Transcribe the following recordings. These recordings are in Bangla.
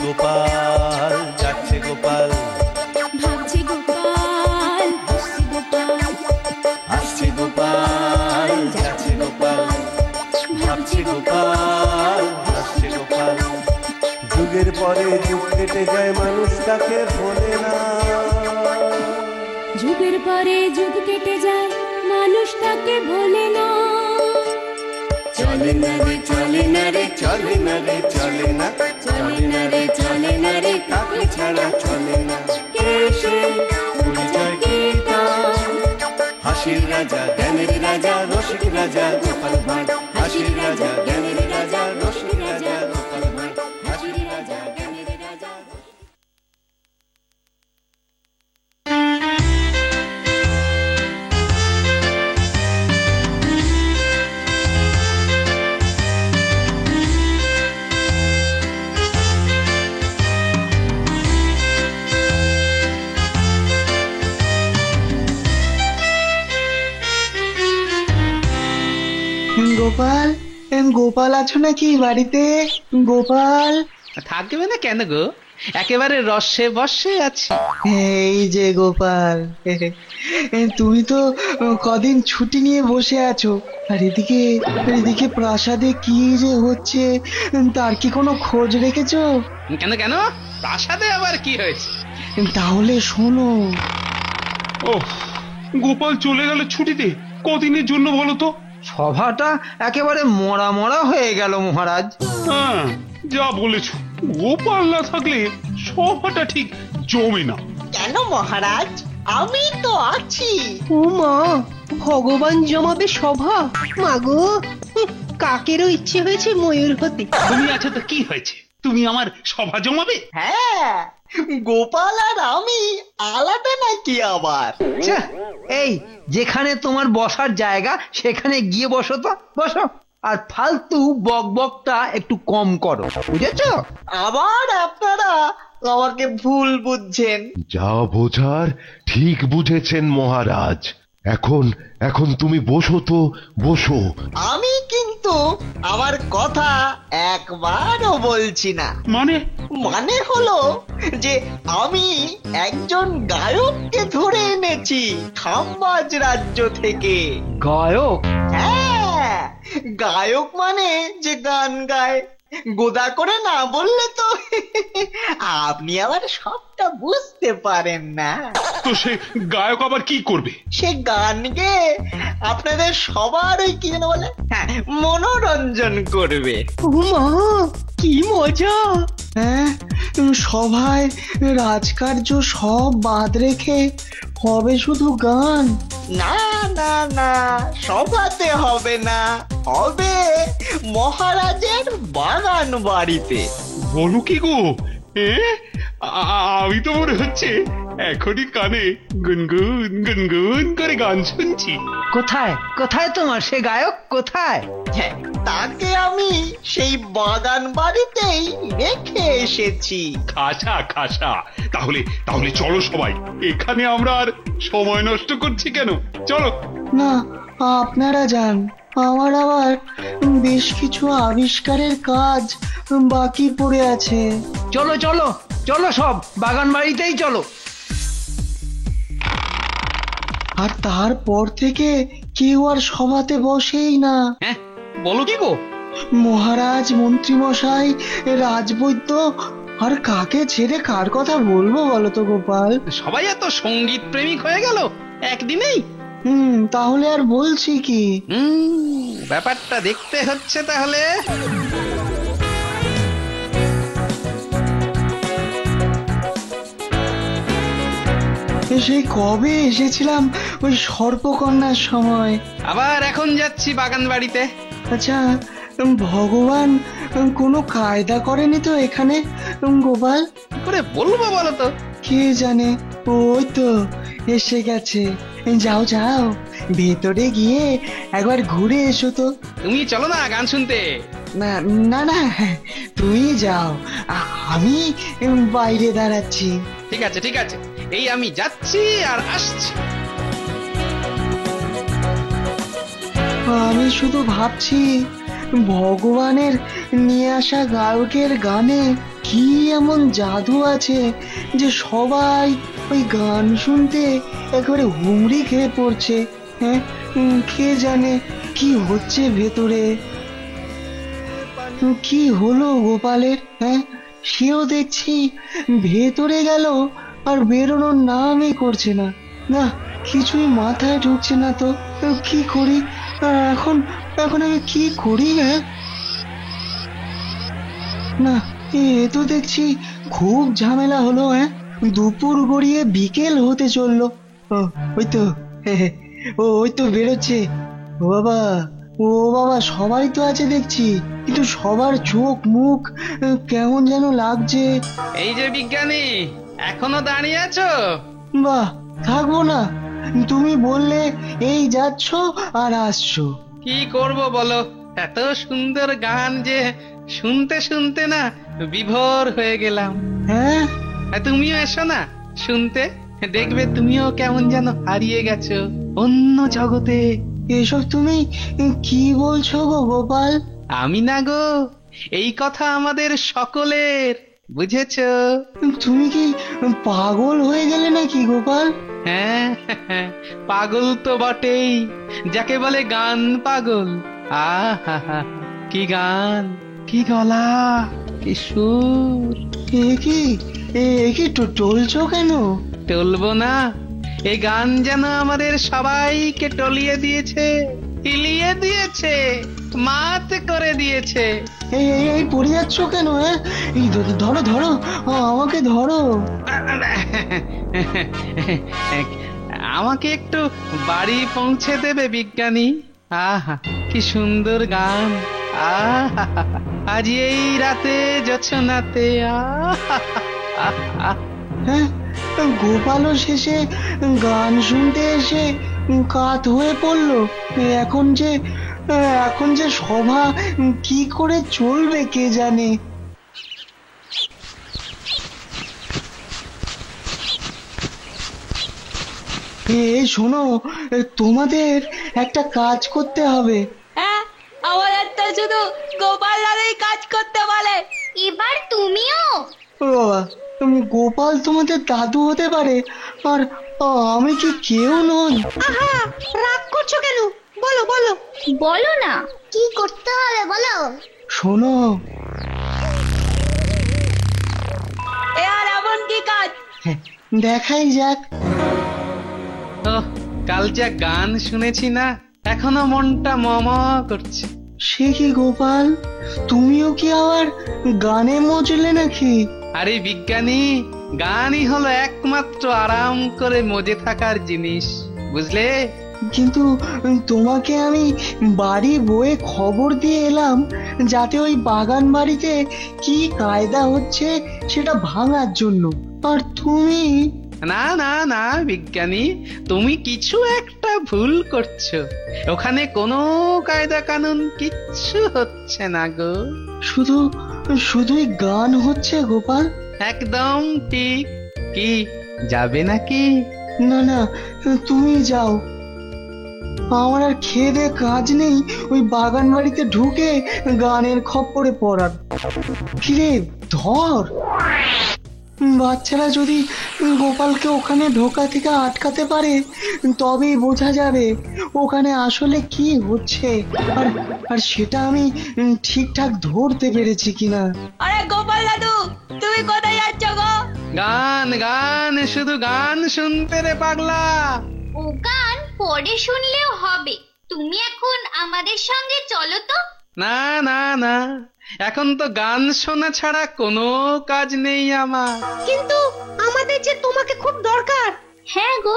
গোপাল, যাচ্ছে গোপাল, ভাবছে গোপাল, হাসছে গোপাল, আসছে গোপাল, যাচ্ছে গোপাল, ভাবছে গোপাল, হাসছে গোপাল। যুগের পরে যুগ কেটে যায়, মানুষ তাকে ভোলে না। যুগের পরে যুগ কেটে যায়, মানুষ তাকে ভোলে না। চলে না রে, চলে না রে, চলে না রে, চলে না, চলে না রে, চলে না রে, কাকে ছাড়া চলে না। কে সে পরিচয় কি তার? হাসির রাজা, জ্ঞানের রাজা, রসিক রাজা গোপাল ভাঁড়। হাসির রাজা, জ্ঞানের রাজা, রসিক রাজা গোপাল ভাঁড়। হাসির রাজা, জ্ঞানের রাজা। গোপাল, গোপাল আছো নাকি বাড়িতে? গোপাল, থাকবে না কেন গো, একেবারে রসে বসে আছি। এই যে গোপাল, তুমি তো কদিন ছুটি নিয়ে বসে আছো, আর এদিকে এদিকে প্রাসাদে কি যে হচ্ছে তার কি কোনো খোঁজ রেখেছো? কেন কেন, প্রাসাদে আবার কি হয়েছে? তাহলে শোনো। ও, গোপাল চলে গেল ছুটিতে, কদিনের জন্য বলো তো? সভাটা একেবারে মরা মরা হয়ে গেল মহারাজ। হ্যাঁ, যা বলেছ, গোপাল না থাকলে সভাটা ঠিক জমে না। কেন মহারাজ, আমি তো আছি। ও মা, ভগবান জমাবে সভা? মাগো, কাকেরও ইচ্ছে হয়েছে ময়ূর হতে। তুমি আছো তো কি হয়েছে, তুমি আমার সভা জমাবে? হ্যাঁ, গোপাল আর আমি আলাদা নাকি আবার? ছ্যা, এই যেখানে তোমার বসার জায়গা সেখানে গিয়ে বসো তো, বসো। আর ফালতু বক বকটা একটু কম করো, বুঝেছো? আবার আপনারা আমাকে ভুল বুঝছেন। যা বোঝার ঠিক বুঝেছেন মহারাজ। এখন এখন তুমি বসো তো, বসো। আমি কিন্তু আমার কথা একবারও বলছি না। মানে হলো যে আমি একজন গায়ককে ধরে এনেছি খাম্বাজ রাজ্য থেকে। গায়ক? হ্যাঁ, গায়ক মানে যে গান গায়। গোদা করে না বললে তো আপনি আবার সবটা বুঝতে পারেন না। তো সে গায়ক আবার কি করবে? সে গান গেয়ে আপনাদের সবার ওই কি যেন বলে, হ্যাঁ, মনোরঞ্জন করবে। ও মা, কি মজা! হ্যাঁ, সভায় রাজকার্য সব বাদ রেখে হবে শুধু গান? না না না, সভাতে হবে না, হবে মহারাজের বাগান বাড়িতে। বলো কি গো, আমি তো মনে হচ্ছে এখনই কানে গুনগুন গুনগুন করে গান শুনছি। কোথায় কোথায় তোমার সে গায়ক, কোথায়? হ্যাঁ, তাকে আমি সেই বাগান বাড়িতেই রেখে এসেছি। খাসা খাসা, তাহলে তাহলে চলো সবাই, এখানে আমরা আর সময় নষ্ট করছি কেন, চলো। না, আপনারা যান, আমার আবার বেশ কিছু আবিষ্কারের কাজ বাকি পড়ে আছে। চলো চলো চলো, সব বাগান বাড়িতেই চলো। আর তারপর থেকে কেউ আর সভাতে বসেই না। হ্যাঁ, বলো কি গো? মহারাজ, মন্ত্রী মশাই, রাজবৈদ্য, আর কাকে ছেড়ে কার কথা বলবো বলো তো গোপাল? সবাই এত সঙ্গীত প্রেমিক হয়ে গেল একদিনেই। তাহলে আর বলছি কি? ব্যাপারটা দেখতে হচ্ছে তাহলে। সেই কবে এসেছিলাম ওই সর্পকন্যার সময়। আবার এখন যাচ্ছি বাগান বাড়িতে। আচ্ছা, ভগবান কোনো কায়দা করেনি তো এখানে গোপাল? কি করে বলবো বলো তো? কে জানে, ওই তো এসে গেছে। যাও যাও, ভেতরে গিয়ে একবার ঘুরে এসো তো। তুমি চলো না গান শুনতে। না না না, তুমি যাও, আমি বাইরে দাঁড়াচ্ছি। ঠিক আছে ঠিক আছে, এই আমি যাচ্ছি আর আসছি। আমি শুধু ভাবছি ভগবানের নিয়ে আসা গায়কের গানে কি কি এমন জাদু আছে যে সবাই ওই গান শুনতে একেবারে হুমড়ি খেয়ে পড়ছে? হ্যাঁ, কে জানে কি হচ্ছে ভেতরে? কি হলো গোপালের? হ্যাঁ, সেও দেখছি ভেতরে গেল আর বেরোনোর নামই করছে না। না, কিছুই মাথায় ঢুকছে না তো। কি করি এখন? এখন আমি কি করি? হ্যাঁ, না, এ তো দেখছি খুব ঝামেলা হলো। হ্যাঁ, দুপুর গড়িয়ে বিকেল হতে চললো। ওই তো, ওই তো বেরোচ্ছে। ও বাবা, ও বাবা, সবাই তো আছে দেখছি, কিন্তু সবার চোখ মুখ কেমন যেন লাগছে। এই যে বিজ্ঞানী, এখনো দাঁড়িয়ে আছো? বাহ, থাকবো না? তুমি বললে এই যাচ্ছ আর আসছো। কি করব বলো, এত সুন্দর গান যে শুনতে শুনতে না বিভোর হয়ে গেলাম। হ্যাঁ, তুমিও এসো না শুনতে, দেখবে তুমিও কেমন যেন হারিয়ে গেছো অন্য জগতে। এসব তুমি কি বলছো গো গোপাল? আমি না গো, এই কথা আমাদের সকলের, বুঝেছো? তুমি কি পাগল হয়ে গেলে নাকি গোপাল? হ্যাঁ, পাগল তো বটেই, যাকে বলে গান পাগল। আহা, কি গান, কি গলা, কি সুর! এ কি টলছো কেন? টলবো না? এই গান যেন আমাদের সবাইকে টলিয়ে দিয়েছে, হিলিয়ে দিয়েছে, মাত করে দিয়েছে। এই এই এই পড়ে যাচ্ছ কেন? হ্যাঁ, এই ধরো ধরো, আমাকে ধরো। আমাকে একটু বাড়ি পৌঁছে দেবে বিজ্ঞানী? আহা, কি সুন্দর গান! আহা, আজ এই রাতে জোছনাতে। হ্যাঁ, গোপালও শেষে গান শুনতে এসে কাত হয়ে পড়লো। এখন যে সভা কি করে চলবে কে জানে। এই শোনো, তোমাদের একটা কাজ করতে হবে। হ্যাঁ, আমাদের তো শুধু গোপাল দাদাই কাজ করতে বলে। এবার তুমিও? ও বাবা, গোপাল তোমাদের দাদু হতে পারে, আর আমি কি কেউ নই? আহা, রাগ করছো কেন? বলো বলো। বলো না, কি করতে হবে বলো। শোনো, আর এমন কি কাজ? দেখাই যাক। কাল যা গান শুনেছি না, এখনো মনটা মমা করছে। সে কি গোপাল, তুমিও কি আবার গানে মজলে নাকি? আরে বিজ্ঞানী, গানই হলো একমাত্র আরাম করে মজে থাকার জিনিস, বুঝলে? কিন্তু তোমাকে আমি বাড়ি বয়ে খবর দিয়ে এলাম, যাতে ওই বাগান বাড়িতে কি কায়দা হচ্ছে সেটা ভাঙার জন্য। আর তুমি? না না না বিজ্ঞানী, তুমি কিছু একটা ভুল করছো। ওখানে কোনো কায়দা কানুন কিচ্ছু হচ্ছে না গো। শুধুই গান হচ্ছে গোপাল। একদম ঠিক। কি যাবে নাকি? না না, তুমি যাও, আমার আর খেয়ে দে কাজ নেই ওই বাগান বাড়িতে ঢুকে গানের খপ্পরে পড়ার। কিরে ধর, বাচ্চারা যদি গোপালকে ওখানে ঢোকা থেকে আটকাতে পারে তবেই বোঝা যাবে ওখানে আসলে কি হচ্ছে, আর সেটা আমি ঠিকঠাক ধরতে পেরেছি কিনা। আরে গোপাল দাদু, তুমি কোথায় যাচ্ছ গো? গান গান, শুধু গান শুনতে রে পাগলা। ও গান পরে শুনলেও হবে, তুমি এখন আমাদের সঙ্গে চলো তো। না না না, এখন তো গান শোনা ছাড়া কোনো কাজ নেই আমার। কিন্তু আমাদের যে তোমাকে খুব দরকার। হ্যাঁ গো,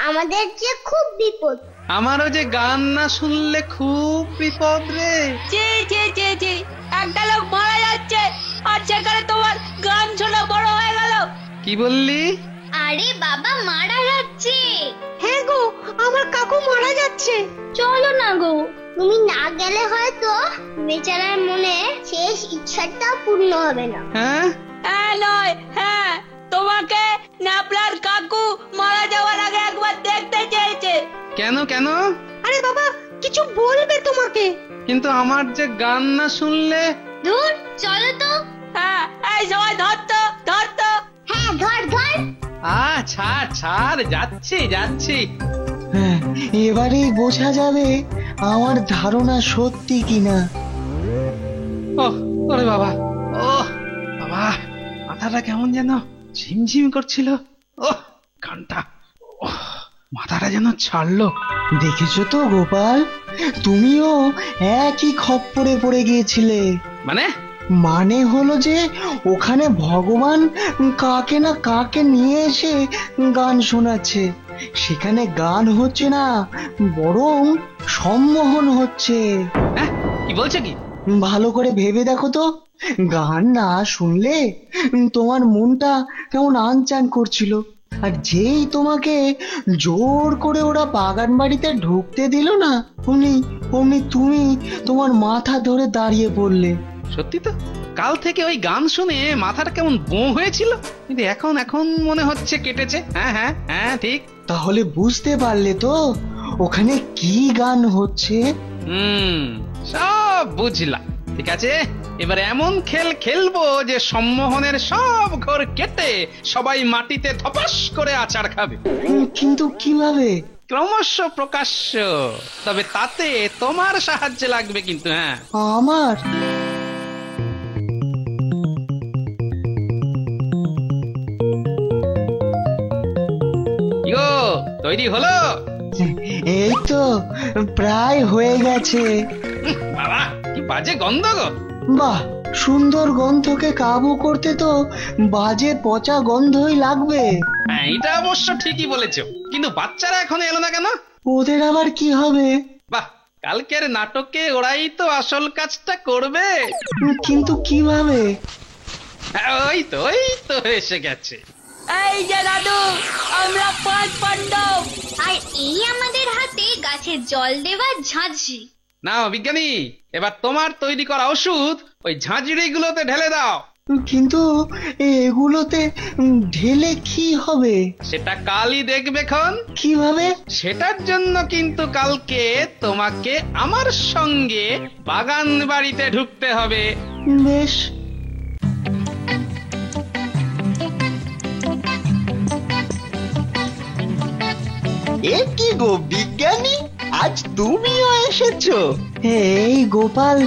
আমাদের যে খুব বিপদ। আমারও যে গান না শুনলে খুব বিপদ রে। জি জি জি জি, একটা লোক মারা যাচ্ছে আর সেখানে তোমার গান শোনা বড় হয়ে গেল। কি বললি? আরে বাবা, মারা যাচ্ছে। হ্যাঁ গো, আমার কাকু মারা যাচ্ছে। চলো না গো, তুমি না গেলে হয়তো বেচারার মনে শেষ ইচ্ছাটা পূর্ণ হবে না। হ্যাঁ হ্যাঁ নয়, হ্যাঁ, তোমাকে ন্যাপলার কাকু মারা যাওয়ার আগে একবার দেখতে চেয়েছে। কেন কেন? আরে বাবা, কিছু বলবে তোমাকে। কিন্তু আমার যে গান না শুনলে। দূর, চলো তো। হ্যাঁ, এই সবাই ধর। ছাড়, যাচ্ছি যাচ্ছি। হ্যাঁ, এবারেই বোঝা যাবে আমার ধারণা সত্যি কিনা। ওরে বাবা, ও বাবা, মাথাটা কেমন যেন ঝিমঝিম করছিল। কানটা, মাথাটা যেন ছাড়লো। দেখেছো তো গোপাল, তুমিও একই খপ্পরে পড়ে গিয়েছিলে। মানে হলো যে ওখানে ভগবান কাকে না কাকে নিয়ে এসে গান শোনাচ্ছে। সেখানে গান হচ্ছে না, বরং সম্মোহন হচ্ছে। কি বলছে কি? ভালো করে ভেবে দেখো তো, গান না শুনলে তোমার মনটা কেমন আনচান করছিল, আর যেই তোমাকে জোর করে ওরা বাগান বাড়িতে ঢুকতে দিল না, অমনি তুমি তোমার মাথা ধরে দাঁড়িয়ে পড়লে। সত্যি তো, কাল থেকে ওই গান শুনে মাথাটা কেমন বোঁ হয়েছিল, কিন্তু এখন মনে হচ্ছে কেটেছে। হ্যাঁ হ্যাঁ হ্যাঁ, ঠিক। তাহলে বুঝতে পারলে তো ওখানে কি গান হচ্ছে? সব বুঝলাম। ঠিক আছে, এবার এমন খেল খেলবো যে সম্মোহনের সব ঘর কেটে সবাই মাটিতে ধপাস করে আছাড় খাবে। কিন্তু কিভাবে? ক্রমশ প্রকাশ্য, তবে তাতে তোমার সাহায্য লাগবে কিন্তু। হ্যাঁ, আমার? ইগো, তৈরি হলো? এই তো প্রায় হয়ে গেছে। বাবা, কি বাজে গন্ধ গো! বাহ, সুন্দর গন্ধকে কাবু করতে তো বাজে পচা গন্ধই লাগবে। হ্যাঁ, এটা অবশ্য ঠিকই বলেছো, কিন্তু বাচ্চারা এখন এলো না কেন? ওদের আবার কি হবে? বাহ, কালকের নাটকে ওরাই তো আসল কাজটা করবে। কিন্তু কিভাবে? ওই তো এসে গেছে। এই যে দাদু, আমরা 5 পাণ্ডব। আর এই আমাদের হাতে গাছে জল দেওয়ার ঝাঁঝরি। নাও বিজ্ঞানী, এবার তোমার তৈরি করা ওষুধ ওই ঝাঁঝরি গুলোতে ঢেলে দাও। কিন্তু এগুলোতে ঢেলে কি হবে? সেটা কালই দেখবে খন। কিভাবে? সেটার জন্য কিন্তু কালকে তোমাকে আমার সঙ্গে বাগান বাড়িতে ঢুকতে হবে। বেশ। এ কি গো বিজ্ঞানী, আজ তুমিও এসেছো? এই গোপাল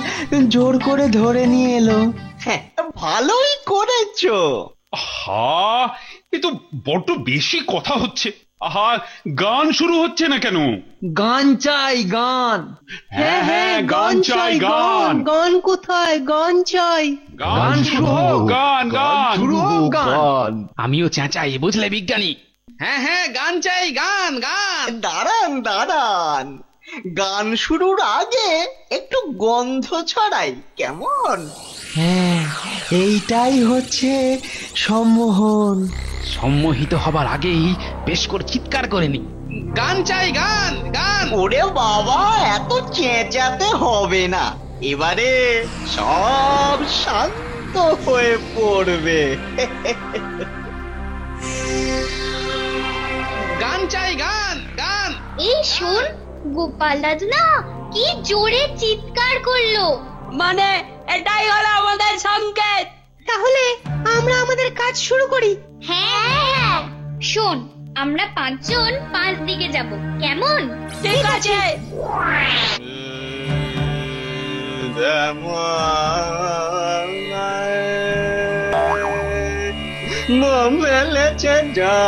জোর করে ধরে নিয়ে এলো। হ্যাঁ, ভালোই করেছো। এ তো বড্ড বেশি কথা হচ্ছে। আহা, গান শুরু হচ্ছে না কেন? গান চাই, গান। হ্যাঁ হ্যাঁ, গান চাই, গান। গান কোথায়? গান চাই। গান শুরু হোক, গান গান শুরু হোক, গান। আমিও চেঁচাই, বুঝলে বিজ্ঞানী? হ্যাঁ হ্যাঁ, গান চাই, গান গান। দাঁড়ান, গান শুরুর আগে একটু গন্ধ ছড়াই, কেমন? হ্যাঁ, এইটাই হচ্ছে সম্মোহন। সম্মোহিত হবার আগেই বেশ করে চিৎকার করে নি, গান চাই, গান গান। ওরে বাবা, এত চেঁচাতে হবে না, এবারে সব শান্ত হয়ে পড়বে। গান চাই, গান গান। এই শোন, গোপাল দাদু না কি জোরে চিৎকার করলো। মানে এটাই হলো আমাদের সংকেত। তাহলে আমরা আমাদের কাজ শুরু করি। হ্যাঁ, শোন, আমরা 5 জন 5 দিকে যাব, কেমন? ঠিক আছে। মেলেছে যা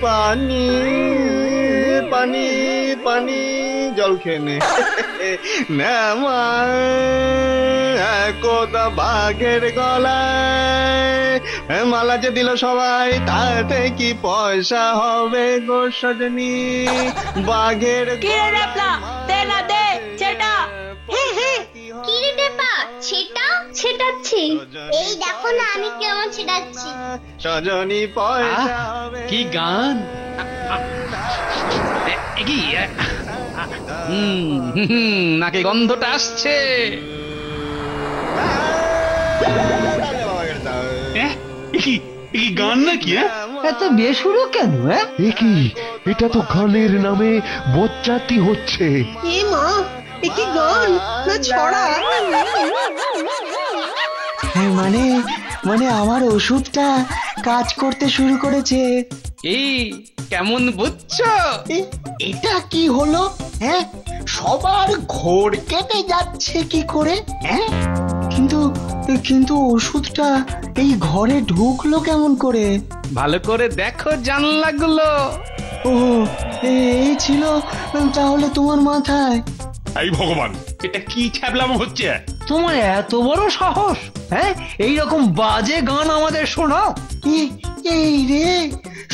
পানি পানি পানি, জল খেনে কোদা বাঘের গলায় মালা যে দিল সবাই, তাতে কি পয়সা হবে গো সজনী? বাঘের কি রে রেপলা, দে না দে সেটা। কি রে দেপা, ছেটাচ্ছি। এই দেখো না আমি কেমন ছেটাচ্ছি। সজনী পয়সা হবে। কি গান! কি নাকি গন্ধটা আসছে। কি গান নাকি? এত বেসুরো কেন? এ কি, এটা তো গানের নামে বজ্জাতি হচ্ছে। এ মা, এ কি গান না ছড়া? মানে আমার ওষুধটা কাজ করতে শুরু করেছে। এই কেমন বুঝছো? এটা কি হলো? হ্যাঁ, সবার ঘোর কেটে যাচ্ছে কি করে? হ্যাঁ, কিন্তু কিন্তু ওষুধটা এই ঘরে ঢুকলো কেমন করে? ভালো করে দেখো জানলাগুলো। ও, এই ছিল তাহলে তোমার মাথায়? এই ভগবান, এটা কি ছ্যাবলামো হচ্ছে? তোমার এত বড় সাহস, হ্যাঁ এইরকম বাজে গান আমাদের শোনাও? এই রে,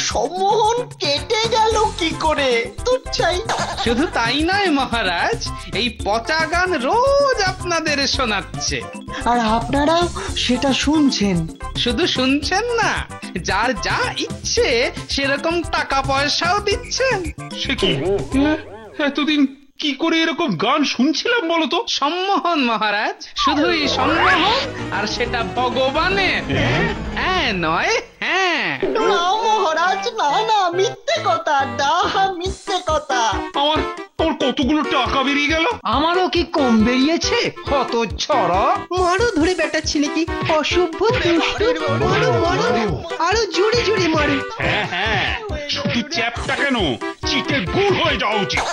সম্মোহন কেটে গেল কি করে? তুই চাই। শুধু তাই নয় মহারাজ, এই পচা গান রোজ আপনাদের শোনাচ্ছে। আর আপনারাও সেটা শুনছেন? শুধু শুনছেন না, যার যা ইচ্ছে সেরকম টাকা পয়সাও দিচ্ছেন। সে কি? এতদিন কি করে এরকম গান শুনছিলাম বলতো? সম্মোহন মহারাজ, শুধুই সম্মোহন, আর সেটা ভগবানের। হ্যাঁ নয় হ্যাঁ। না মহারাজ, না না, মিথ্যে কথা, ডাহা মিথ্যে কথা। আমার কতগুলো টাকা বেরিয়ে গেল। আমারও কি কম বেরিয়েছে? কত ছড়া! মারো ধরে বেটা ছেলেকে, অসভ্য দুষ্টু, মারো মারো, আরো জোরে জোরে মারো। হ্যাঁ হ্যাঁ, শুধু চ্যাপটা কেন, চিটে গুড় হয়ে যাওয়া উচিত।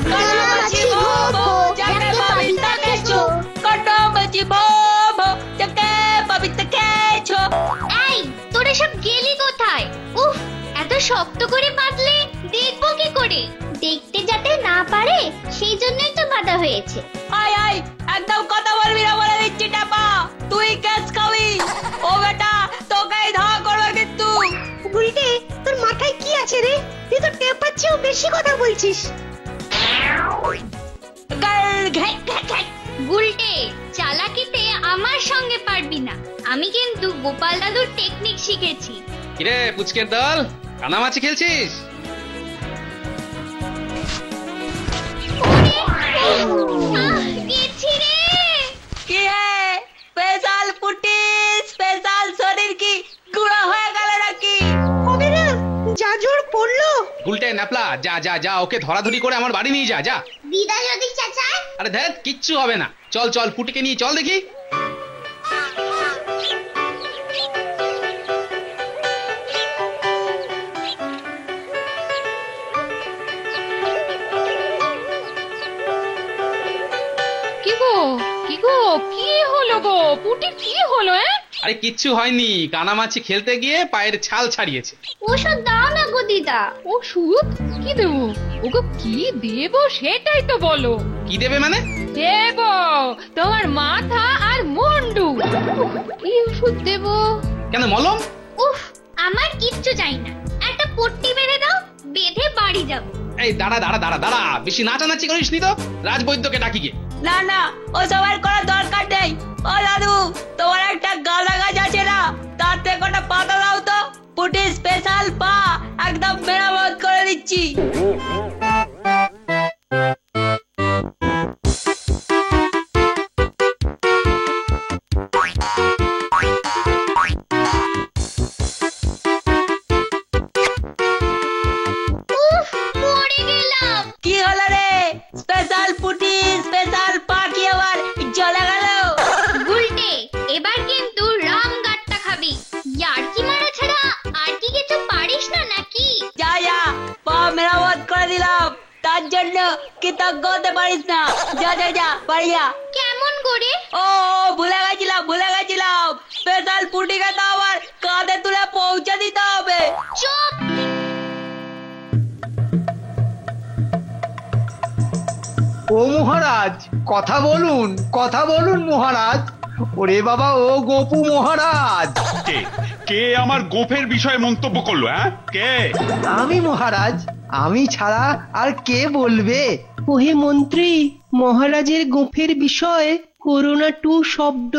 কানামাছি ভোভো, যাকে পাবি তাকে ছো। কানামাছি ভোভো, যাকে পাবি তাকে ছো। এই, তোরা সব গেলি কোথায়? উফ, এত শক্ত করে বাঁধলে দেখবো কি করে? দেখতে যাতে না পারে সেই জন্যই তো বাঁধা হয়েছে। আয় আয়, একদম কথা বলবি না বলে দিচ্ছি টাপা। তুই ক্যাচ খাবি। ও বেটা, তোকেই ধরা করবে কিন্তু। উল্টে তোর মাথায় কি আছে রে? তুই তো টেপার চেয়েও বেশি কথা বলছিস। গুলটে, চালাকিতে আমার সঙ্গে পারবি না। আমি কিন্তু গোপাল দাদুর টেকনিক শিখেছি। কিরে পুচকের দল, কানামাছি খেলছিস? গেছি রে। কি হে, স্পেশাল পুটি, স্পেশাল শরীর কি গুঁড়ো হয়ে গেল নাকি? হবে না, যা জোর পড়লো। উল্টে ন্যাপলা, যা যা যা, ওকে ধরাধরি করে আমার বাড়ি নিয়ে যা যা। দিদা যদি চাচায়। আরে ধ্যাত, কিচ্ছু হবে না। চল চল, পুটিকে নিয়ে চল দেখি। কি গো, কি গো, কি হলো গো? পুটি কি হলো? আরে কিচ্ছু হয়নি, কানামাছি খেলতে গিয়ে পায়ের ছাল ছাড়িয়েছে। ওষুধ দাও না গো দিদা। ওষুধ কি দেবো? ওকে কি দেবো সেটাই তো বলো। কি দেবে মানে? দেবো তোমার মাথা আর মুন্ডু। কি ওষুধ দেবো? কেন, মলম? উফ, আমার কিচ্ছু চাই না। একটা পট্টি বেঁধে দাও, বেঁধে বাড়ি যাবো। এই দাঁড়া দাঁড়া দাঁড়া দাঁড়া, বেশি নাচানাচি করিস নি তো। রাজবৈদ্যকে ডাকি গিয়ে। না না, ও সবার করার দরকার নেই। ও দাদু, তোমার একটা গাঁদা গাছ আছে না, তাতে কটা পাতা দাও তো। পুটি স্পেশাল পা একদম মেরামত করে দিচ্ছি। উফ, মরে গেলাম। কি হলো রে? স্পেশাল পুটি স্পেশাল পা কি আবার জ্বলে গেল? গুলটে, এবার কিন্তু রাম গাট্টা খাবি। ইয়ার্কি মারা ছাড়া আর কি কিছু পারিস না নাকি? যা যা, পা মেরামত করে দিলাম, তার জন্য কৃতজ্ঞ হতে পারিস না। যা যা যা, বাড়ি যা। কেমন করে? ও ভুলে গেছিলাম, স্পেশাল পুটিকে তো আবার কাঁধে তুলে পৌঁছে দিতে হবে। চুপ। ও মহারাজ, কথা বলুন, কথা বলুন মহারাজ। ওরে বাবা, ও গোপু মহারাজ। কে কে আমার গোফের বিষয়ে মন্তব্য করলো? হ্যাঁ, কে? আমি মহারাজ, আমি ছাড়া আর কে বলবে? ওহে মন্ত্রী, মহারাজের গোফের বিষয়ে করোনা টু শব্দ,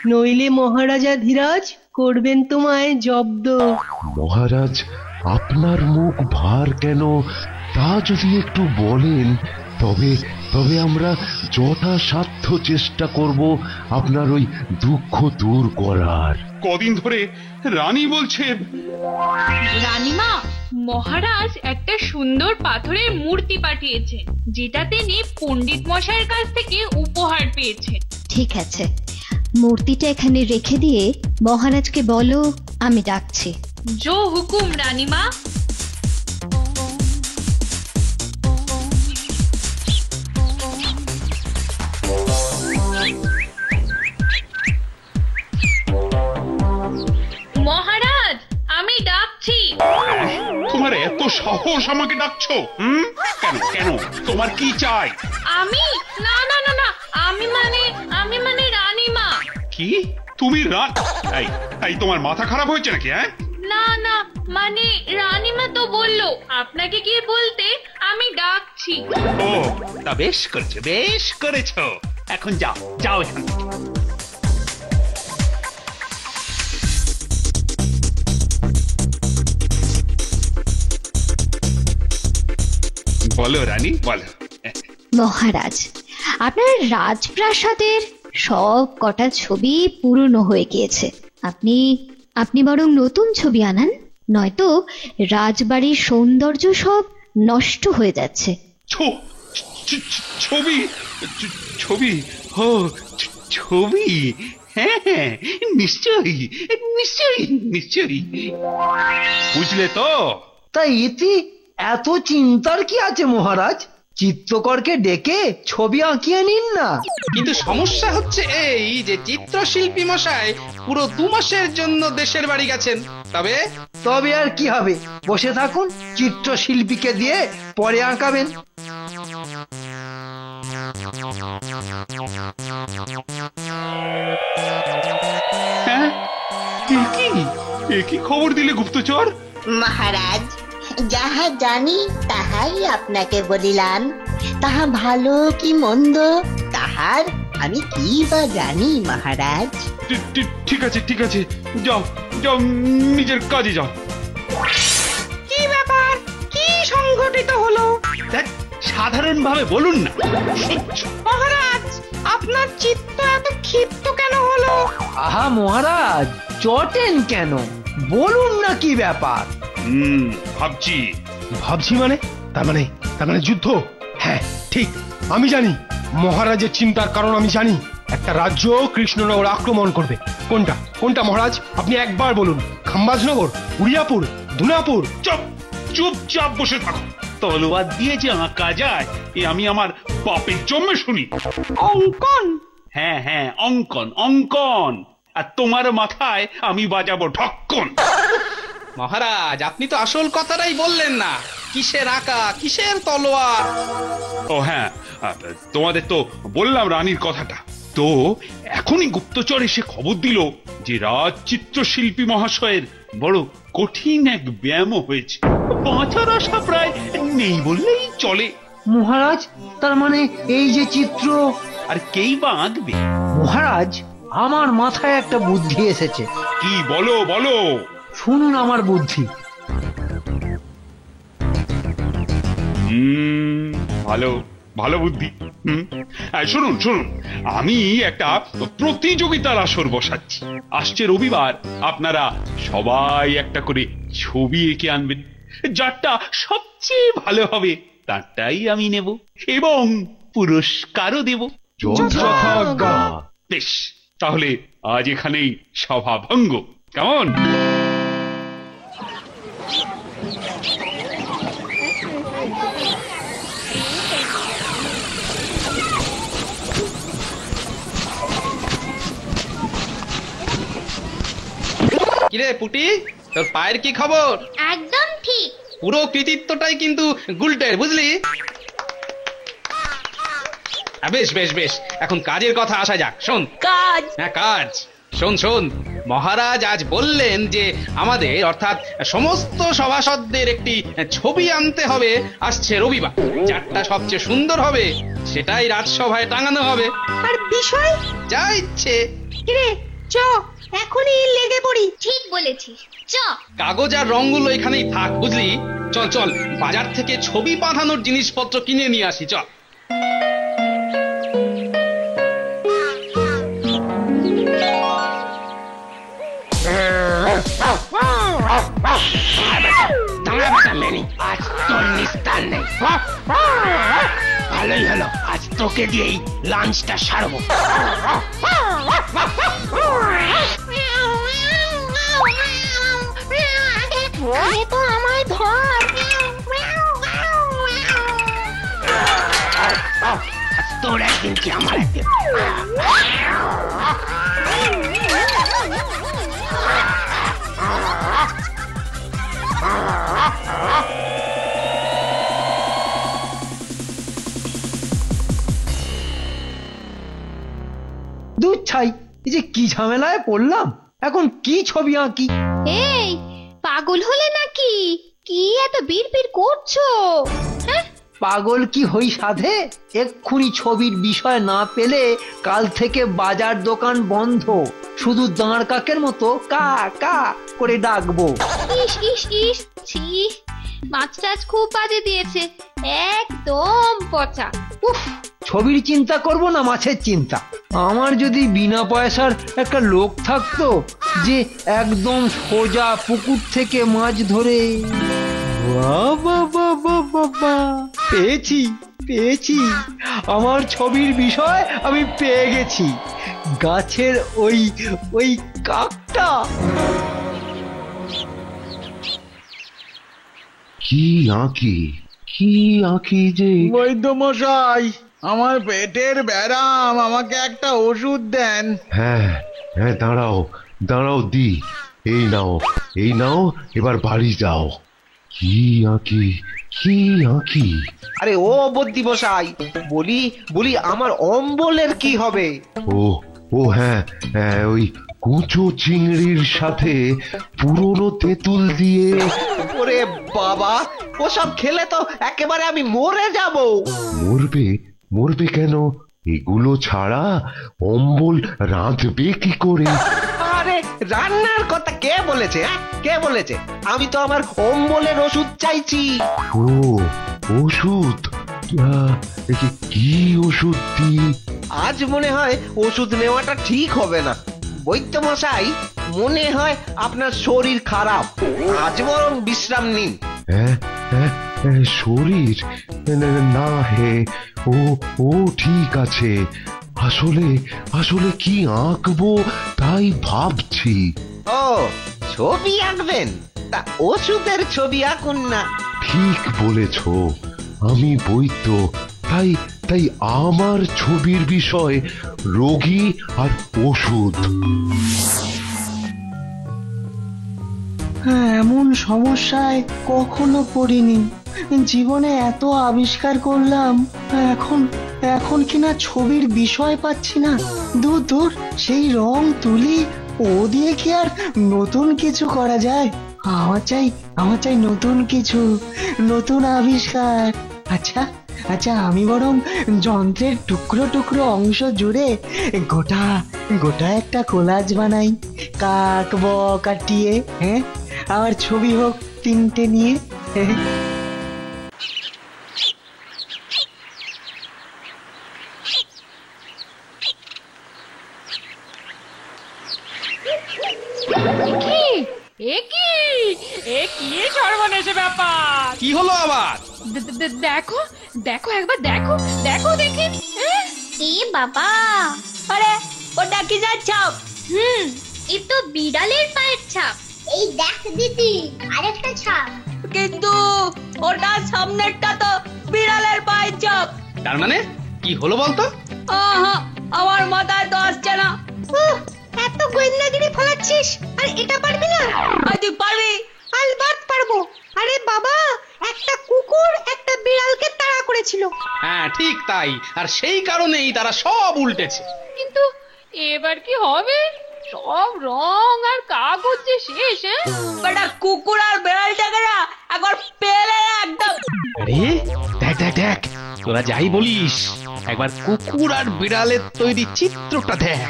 নইলে মহারাজা ধীরাজ করবেন তোমায় জব্দ। মহারাজ, আপনার মুখ ভার কেন তা যদি একটু বলেন তবে তবে আমরা যথাসাধ্য চেষ্টা করব আপনার ওই দুঃখ দূর করার। কদিন ধরে রানী বলছে রানীমা, মহারাজ একটা সুন্দর পাথরের মূর্তি পাঠিয়েছেন, যেটা তিনি পণ্ডিত মশাইয়ের কাছ থেকে উপহার পেয়েছেন। ঠিক আছে, মূর্তিটা এখানে রেখে দিয়ে মহারাজকে বলো আমি ডাকছি। জো হুকুম রানীমা। মহারাজ, আমি ডাকছি। তোমার এত সাহস আমাকে ডাকছো? কেন কেন, তোমার কি চাই? আমি না না না না, আমি মানে রানীমা। কি তুমি এই তোমার মাথা খারাপ হয়েছে নাকি? হ্যাঁ না না, মানে রানীমা তো বললো আপনাকে গিয়ে বলতে, আমি ডাকছি। ও তা বেশ করেছো, বেশ করেছো। এখন যাও যাও এখান থেকে। বলো রানী, বলো। মহারাজ, আপনার রাজপ্রাসাদের সব কটা ছবি পুরনো হয়ে গিয়েছে। আপনি বরং নতুন ছবি আনান, নয়তো রাজবাড়ির সৌন্দর্য সব নষ্ট হয়ে যাচ্ছে। ছবি ছবি ও ছবি, হ্যাঁ হ্যাঁ, নিশ্চয়ই নিশ্চয়ই নিশ্চয়ই। বুঝলে তো? তাই ইতি এত চিন্তার কি আছে মহারাজ? চিত্রকরকে ডেকে ছবি আঁকিয়ে নিন না। কিন্তু সমস্যা হচ্ছে এই যে চিত্রশিল্পী মশাই পুরো 2 মাসের জন্য দেশের বাড়ি গেছেন। তবে আর কি হবে, বসে থাকুন, চিত্রশিল্পীকে দিয়ে পরে আঁকাবেন। হ্যাঁ, কি খবর দিলে গুপ্তচর? মহারাজ, যাহা জানি তাহাই আপনাকে বলিলাম। তাহা ভালো কি মন্দ তাহার আমি কি বা জানি মহারাজ। ঠিক আছে ঠিক আছে, যাও যাও, নিজের কাজে যাও। কি ব্যাপার, কি সংঘটিত হলো? সাধারণ ভাবে বলুন না। মহারাজ, আপনার চিত্ত এত ক্ষিপ্ত কেন হলো? আহা মহারাজ, চটেন কেন? বলুন না কি ব্যাপার। ভাবছি মানে তার মানে যুদ্ধ। হ্যাঁ ঠিক, আমি জানি মহারাজের চিন্তার কারণ। আমি জানি একটা রাজ্য কৃষ্ণনগর আক্রমণ করবে। কোনটা মহারাজ, আপনি একবার বলুন। খাম্বাজনগর, উড়িয়াপুর, ধুনাপুর? চুপচাপ বসে থাকো। তলোয়ার দিয়ে যে আঁকা যায় এ আমি আমার বাপের জন্মে শুনি। অঙ্কন? হ্যাঁ হ্যাঁ, অঙ্কন অঙ্কন। আর তোমার মাথায় আমি বাজাবো ঢক্কন। মহারাজ, আপনি তো আসল কথাটাই বললেন না। কিসের আঁকা, কিসের তলোয়ার? ও হ্যাঁ, তোমাদের তো বললাম রানীর কথাটা। তো এখনই গুপ্তচর এসে খবর দিল যে রাজ চিত্রশিল্পী মহাশয়ের বড় কঠিন এক ব্যায়াম হয়েছে। বাঁচার আশা প্রায় নেই বললেই চলে। মহারাজ, তার মানে এই যে চিত্র, আর কেই বা আঁকবে? মহারাজ, আমার মাথায় একটা বুদ্ধি এসেছে। কি বলো বলো? শুনুন আমার বুদ্ধি। ভালো ভালো বুদ্ধি। শুনুন শুনুন, আমি একটা প্রতিযোগিতার আসর বসাচ্ছি। আসছে রবিবার আপনারা সবাই একটা করে ছবি এঁকে আনবেন। যারটা সবচেয়ে ভালো হবে তারটাই আমি নেব এবং পুরস্কারও দেব। বেশ, তাহলে আজ এখানেই সভা ভঙ্গ, কেমন? কিরে পুটি, তোর পায়ের কি খবর? একদম ঠিক। পুরো কৃতিত্বটাই কিন্তু গুলটের, বুঝলি? বেশ বেশ বেশ, এখন কাজের কথা আসা যাক। শোন। কাজ? হ্যাঁ কাজ। শোন, মহারাজ আজ বললেন যে আমাদের অর্থাৎ সমস্ত সভাসদদের একটি ছবি আনতে হবে আসছে রবিবার। যারটা সবচেয়ে সুন্দর হবে সেটাই রাজসভায় টাঙানো হবে। আর বিষয়? যা ইচ্ছে। কিরে, চ এখনই লেগে পড়ি। ঠিক বলেছিস, চ। কাগজ আর রঙগুলো এখানেই থাক, বুঝলি? চল চল, বাজার থেকে ছবি বাঁধানোর জিনিসপত্র কিনে নিয়ে আসি, চল। দাঁড়া বেটা মেনি, আজ তোর নিস্তার নেই। ভালোই হলো, আজ তোকে দিয়েই লাঞ্চটা সারবো। তো আমায় ধর। তোর একদিন কি আমার একদিন। দুধ ছাই, এই যে কি ঝামেলায় পড়লাম, এখন কি ছবি আঁকি? এই পাগল হলে নাকি? কি এত বিড়বিড় করছো? হ্যাঁ, পাগল কি হই সাধে? এক্ষুনি ছবির বিষয় না পেলে কাল থেকে বাজার দোকান বন্ধ, শুধু দাঁড় কাকের মতো কা কা করে ডাকবো। ইস ইস ইস, ছি, মাছ টাছ খুব বাজে দিয়েছে, একদম পচা। উফ, ছবির চিন্তা করব না মাছের চিন্তা? আমার যদি বিনা পয়সার একটা লোক থাকতো যে একদম সোজা পুকুর থেকে মাছ ধরে। বাবা বাবা বাবা, পেয়েছি পেয়েছি, আমার ছবির বিষয় আমি পেয়ে গেছি। গাছের ওই ওই কাকটা। কি আঁকি, কি আঁকি যে। বৈদ্য মশাই, আমার পেটের ব্যারাম, আমাকে একটা ওষুধ দেন। হ্যাঁ হ্যাঁ, দাঁড়াও দাঁড়াও দি, এই নাও এই নাও, এবার বাড়ি যাও। কি আঁকি, কি আঁকি? আরে ও বদ্যি মশাই, বলি বলি আমার অম্বলের কি হবে? ও ও হ্যাঁ হ্যাঁ, ওই কুচো চিংড়ির সাথে পুরনো তেঁতুল দিয়ে। ওরে বাবা, ওসব খেলে তো একেবারে আমি মরে যাব। মরবে? মরবে কেন? এগুলো ছাড়া অম্বল রাঁধবে কি করে? আরে রান্নার কথা কে বলেছে? কে বলেছে? আমি তো আমার অম্বলের ওষুধ চাইছি। ও ওষুধ, কি ওষুধ দিই? আজ মনে হয় ওষুধ নেওয়াটা ঠিক হবে না। বৈদ্য মশাই, মনে হয় আপনার শরীর খারাপ, আজ বরং বিশ্রাম নিন। হ্যাঁ হ্যাঁ, শরীর না হে, ও ও ঠিক আছে। আসলে আসলে কি আঁকবো তাই ভাবছি। ও, ছবি আঁকবেন? তা ওষুধের ছবি আঁকুন না। ঠিক বলেছ, আমি বৈদ্য, তাই তাই আমার ছবির বিষয় রোগী আর ওষুধ। এমন সমস্যায় কখনো পড়িনি, জীবনে এত আবিষ্কার করলাম, এখন এখন কিনা ছবির বিষয় পাচ্ছি না। দূর দূর, সেই রং তুলি ও দিয়ে কি আর নতুন কিছু করা যায়? আমার চাই নতুন কিছু, নতুন আবিষ্কার। আচ্ছা আচ্ছা, আমি বরং যন্ত্রের টুকরো টুকরো অংশ জুড়ে গোটা গোটা একটা কোলাজ বানাই, কাক বক আর টিয়ে, হ্যাঁ, আমার ছবি হোক তিনটে নিয়ে। কি সর্বনেশে ব্যাপার! কি হলো আবার? দেখো দেখো, একবার দেখো দেখো, দেখি। এ বাবা, আরে ওটা কি ছাপ? এ তো বিড়ালের পায়ের ছাপ। এই দেখ দিদি, আরেকটা ছাপ। কিন্তু ওটা সামনেরটা তো বিড়ালের পায়ের ছাপ। তার মানে কি হলো বলতো? আহা, আমার মাথায় তো আসছে না। এত গোয়েন্দাগিরি ফলাচ্ছিস, আর এটা পারবি না? তুই পারবি? আলবাত পারবো। আরে বাবা, একটা কুকুর একটা বিড়ালকে তাড়া করেছিল। হ্যাঁ ঠিক তাই, আর সেই কারণেই তারা সব উল্টেছে। কিন্তু এবার কি হবে? সব রং আর কাগজ যে শেষ। বেটা, কুকুর আর বিড়ালটাকে না একবার পেলে একদম। আরে দেখ দেখ দেখ, তোরা যাই বলিস, একবার কুকুর আর বিড়ালের তৈরি চিত্রটা দেখ।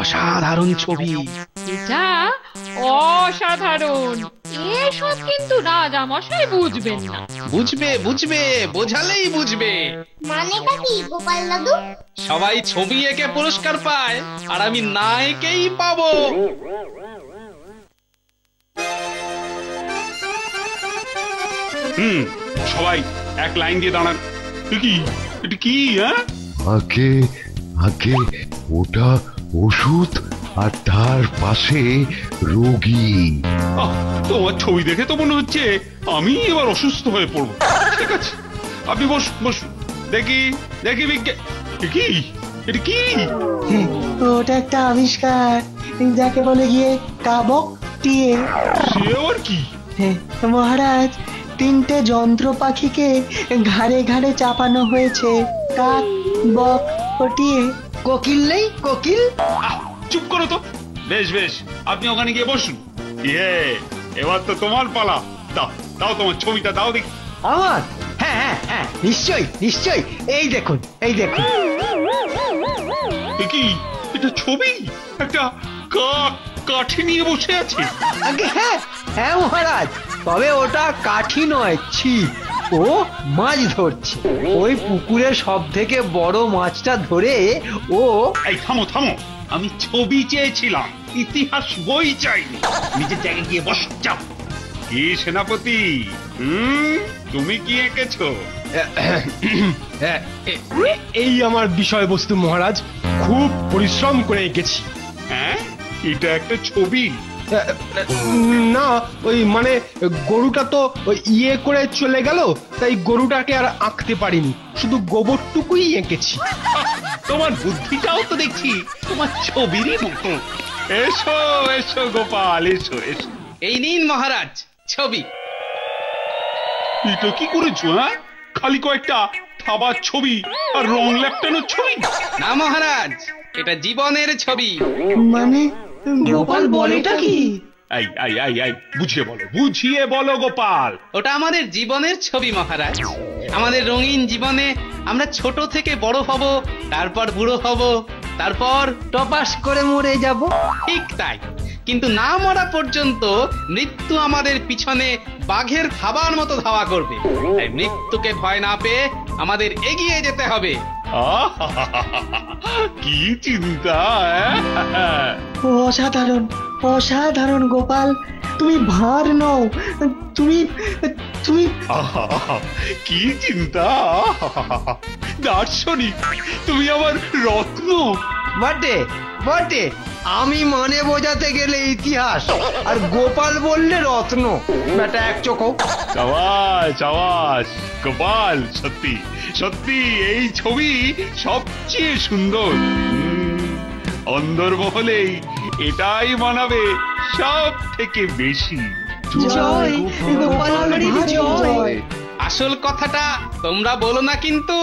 অসাধারণ ছবি। এটা অসাধারণ। এসব কিন্তু রাজামশাই বুঝবেন না। বুঝবে বুঝবে, বোঝালেই বুঝবে। মানেটা কি গোপাল দাদু? সবাই ছবি এঁকে পুরস্কার পায়, আর আমি না এঁকেই পাবো। সবাই এক লাইন দিয়ে দাঁড়ান। এটা কি হ্যাঁ? আগে আগে ওটা ওষুধ আর তার পাশে রোগী। তোমার ছবি দেখে তো মনে হচ্ছে আমি এবার অসুস্থ হয়ে পড়বো। ঠিক আছে, আপনি বসুন বসুন। দেখি দেখি বিজ্ঞান, কি এটা কি? ওটা একটা আবিষ্কার, যাকে বলে গিয়ে কাবক টিয়ে। সে আবার কি? মহারাজ, 3টে যন্ত্র পাখিকে ঘাড়ে ঘাড়ে চাপানো হয়েছে, কাক, বক ও টিয়ে। কোকিল নেই? কোকিল? চুপ করো তো। বেশ বেশ, আপনি ওখানে গিয়ে বসুন। এবার তো তোমার পালা। দাও দাও, তোমার ছবিটা দাও দেখি। আমার? হ্যাঁ হ্যাঁ হ্যাঁ, নিশ্চয়ই নিশ্চয়ই। এই দেখুন, এই দেখুন। কি এটা? ছবি একটা কাক কাঠি নিয়ে বসে আছে। আগে হ্যাঁ হ্যাঁ মহারাজ, তবে ওটা কাঠি নয়, ছিপ। ও মাছ ধরছে। ওই পুকুরের সব থেকে বড় মাছটা ধরে ও। এই থামো থামো, আমি ছবি চেয়েছিলাম, ইতিহাস বই চাইনি। নিজের জায়গায় গিয়ে বস, যাও। কি সেনাপতি, তুমি কি এঁকেছো? এই আমার বিষয়বস্তু মহারাজ, খুব পরিশ্রম করে এঁকেছি। হ্যাঁ, এটা একটা ছবি? না, ওই মানে গরুটা তো ইয়ে করে চলে গেল, তাই গরুটাকে আর আঁকতে পারিনি, শুধু গোবরটুকুই এঁকেছি। তোমার বুদ্ধিটাও তো দেখছি তোমার ছবিরই মতো। এসো এসো গোপাল, এসো এসো। এই নিন মহারাজ ছবি। এটা কি করেছো? হ্যাঁ, খালি কয়েকটা থাবার ছবি আর রং লেপটানোর ছবি? না মহারাজ, এটা জীবনের ছবি। মানে গোপাল বলেটা কি? আই আই আই আই, বুঝিয়ে বলো, বুঝিয়ে বলো গোপাল। ওটা আমাদের জীবনের ছবি মহারাজ। আমাদের রঙিন জীবনে আমরা ছোট থেকে বড় হব, তারপর বুড়ো হব, তারপর টপাস করে মরে যাব। ঠিক তাই, কিন্তু না মরা পর্যন্ত মৃত্যু আমাদের পিছনে বাঘের খাবার মতো ধাওয়া করবে। তাই মৃত্যুকে ভয় না পেয়ে আমাদের এগিয়ে যেতে হবে। কি চিন্তা! অসাধারণ অসাধারণ গোপাল, তুমি ভার নও, তুমি তুমি কি চিন্তা! দার্শনিক, তুমি আমার রত্ন। বটে বটে, আমি মানে বোঝাতে গেলে ইতিহাস, আর গোপাল বললে রত্ন। বেটা এক চোখ। সাবাস সাবাস গোপাল, সত্যি সত্যি এই ছবি সবচেয়ে সুন্দর। অন্দরমহলেই এটাই মানাবে সব থেকে বেশি। জয় গোপাল, জয়। আসল কথাটা তোমরা বলো না কিন্তু।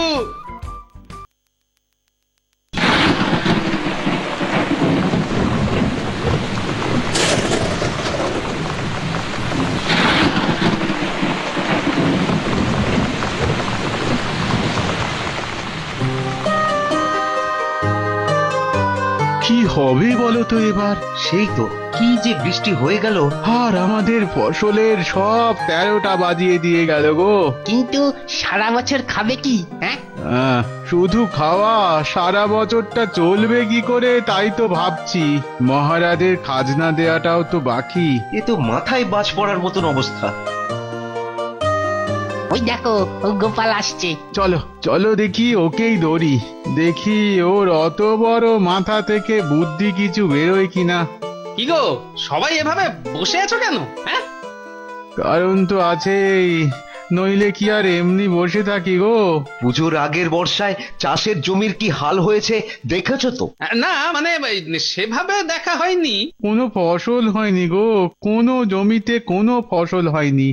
কি হবে বলো তো এবার? সেই তো, কি যে বৃষ্টি হয়ে গেল, আর আমাদের ফসলের সব 13টা বাজিয়ে দিয়ে গেল গো। কিন্তু সারা বছর খাবে কি? হ্যাঁ, শুধু খাওয়া, সারা বছরটা চলবে কি করে তাই তো ভাবছি। মহারাজের খাজনা দেয়াটাও তো বাকি। এ তো মাথায় বাজ পড়ার মতন অবস্থা। ওই দেখো, গোপাল আসছে। চলো চলো দেখি, ওকেই ধরি, দেখি ওর অত বড় মাথা থেকে বুদ্ধি কিছু বেরোয় কিনা। কি গো, সবাই এভাবে বসে আছো কেন? হ্যাঁ, কারণ তো আছেই, নইলে কি আর এমনি বসে থাকি গো। পুজোর আগের বর্ষায় চাষের জমির কি হাল হয়েছে দেখেছো তো? না মানে সেভাবে দেখা হয়নি। কোনো ফসল হয়নি গো, কোনো জমিতে কোনো ফসল হয়নি।